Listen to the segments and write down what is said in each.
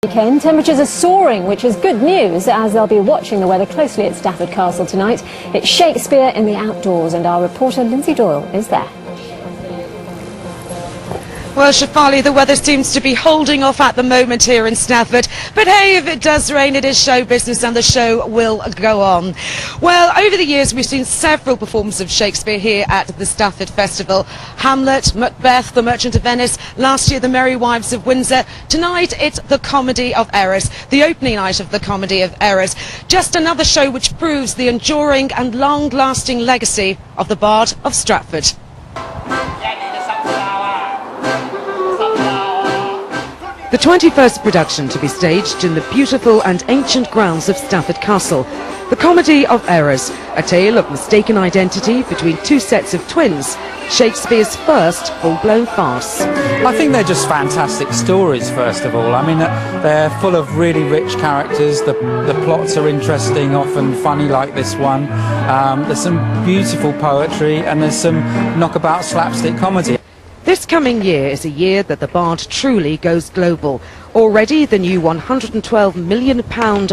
Weekend. Temperatures are soaring, which is good news as they'll be watching the weather closely at Stafford Castle tonight. It's Shakespeare in the outdoors and our reporter Lindsay Doyle is there. Well, Shafali, the weather seems to be holding off at the moment here in Stafford. But hey, if it does rain, it is show business and the show will go on. Well, over the years, we've seen several performances of Shakespeare here at the Stafford Festival. Hamlet, Macbeth, The Merchant of Venice, last year, The Merry Wives of Windsor. Tonight, it's The Comedy of Errors, the opening night of The Comedy of Errors. Just another show which proves the enduring and long-lasting legacy of the Bard of Stratford. The 21st production to be staged in the beautiful and ancient grounds of Stafford Castle. The Comedy of Errors, a tale of mistaken identity between two sets of twins, Shakespeare's first full-blown farce. I think they're just fantastic stories, first of all. I mean, they're full of really rich characters. The plots are interesting, often funny like this one. There's some beautiful poetry and there's some knockabout slapstick comedy. This coming year is a year that the Bard truly goes global. Already, the new £112 million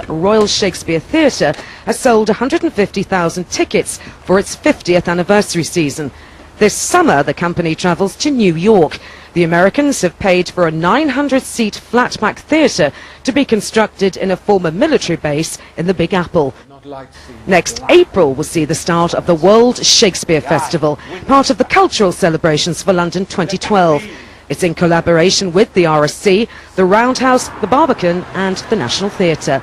Royal Shakespeare Theatre has sold 150,000 tickets for its 50th anniversary season. This summer, the company travels to New York. The Americans have paid for a 900-seat flatback theatre to be constructed in a former military base in the Big Apple. Next April will see the start of the World Shakespeare Festival, part of the cultural celebrations for London 2012. It's in collaboration with the RSC, the Roundhouse, the Barbican and the National Theatre.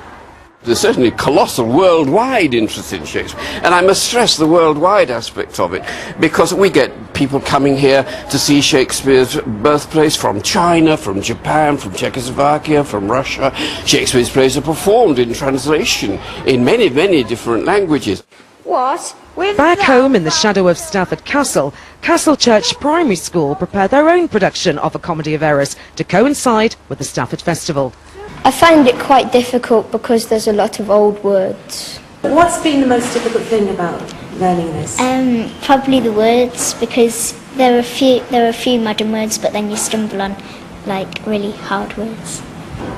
There's certainly colossal worldwide interest in Shakespeare, and I must stress the worldwide aspect of it, because we get people coming here to see Shakespeare's birthplace from China, from Japan, from Czechoslovakia, from Russia. Shakespeare's plays are performed in translation in many, many different languages. Back home in the shadow of Stafford Castle, Castle Church Primary School prepare their own production of A Comedy of Errors to coincide with the Stafford Festival. I find it quite difficult because there's a lot of old words. What's been the most difficult thing about learning this? Probably the words, because there are a few modern words, but then you stumble on like really hard words.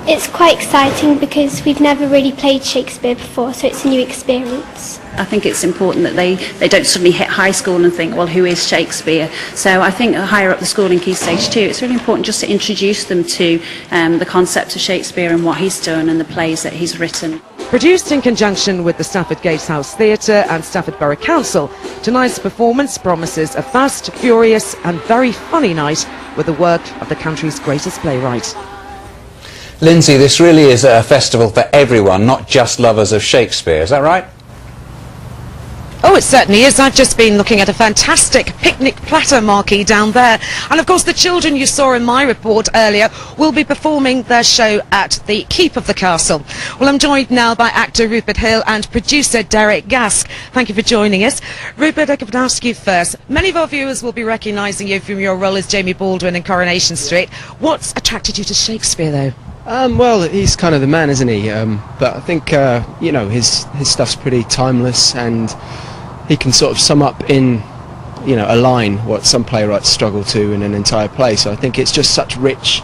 It's quite exciting because we've never really played Shakespeare before, so it's a new experience. I think it's important that they don't suddenly hit high school and think, well, who is Shakespeare? So I think higher up the school in Key Stage 2, it's really important just to introduce them to the concept of Shakespeare and what he's done and the plays that he's written. Produced in conjunction with the Stafford Gatehouse Theatre and Stafford Borough Council, tonight's performance promises a fast, furious and very funny night with the work of the country's greatest playwright. Lindsay, this really is a festival for everyone, not just lovers of Shakespeare, is that right? Oh, it certainly is. I've just been looking at a fantastic picnic platter marquee down there. And of course the children you saw in my report earlier will be performing their show at the keep of the castle. Well, I'm joined now by actor Rupert Hill and producer Derek Gask. Thank you for joining us. Rupert, I could ask you first. Many of our viewers will be recognising you from your role as Jamie Baldwin in Coronation Street. What's attracted you to Shakespeare, though? Well, he's kind of the man, isn't he? But I think, you know, his stuff's pretty timeless, and he can sort of sum up in, you know, a line what some playwrights struggle to in an entire play. So I think it's just such rich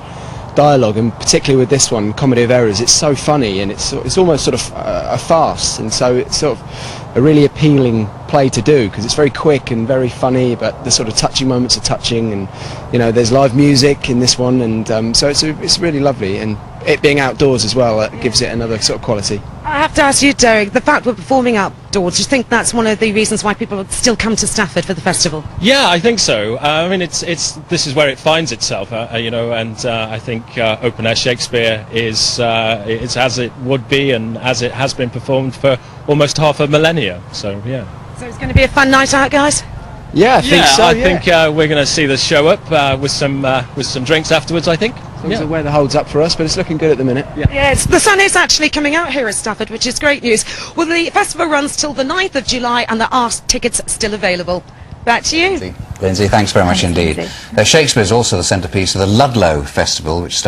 dialogue, and particularly with this one, Comedy of Errors, it's so funny and it's almost sort of a farce, and so it's sort of a really appealing play to do because it's very quick and very funny, but the sort of touching moments are touching, and you know there's live music in this one, and so it's really lovely, and it being outdoors as well gives it another sort of quality. I have to ask you, Derek, the fact we're performing outdoors, do you think that's one of the reasons why people still come to Stafford for the festival? Yeah, I think so. I mean, this is where it finds itself, you know, and I think open air Shakespeare is as it would be and as it has been performed for almost half a millennia. So yeah. So it's going to be a fun night out, guys. Yeah, I think so. I think we're going to see the show up with some drinks afterwards, I think. As long as the weather holds up for us, but it's looking good at the minute. Yeah, the sun is actually coming out here at Stafford, which is great news. Well, the festival runs till the 9th of July and there are tickets still available. Back to you. Lindsay, thanks very much indeed. Shakespeare is also the centrepiece of the Ludlow Festival, which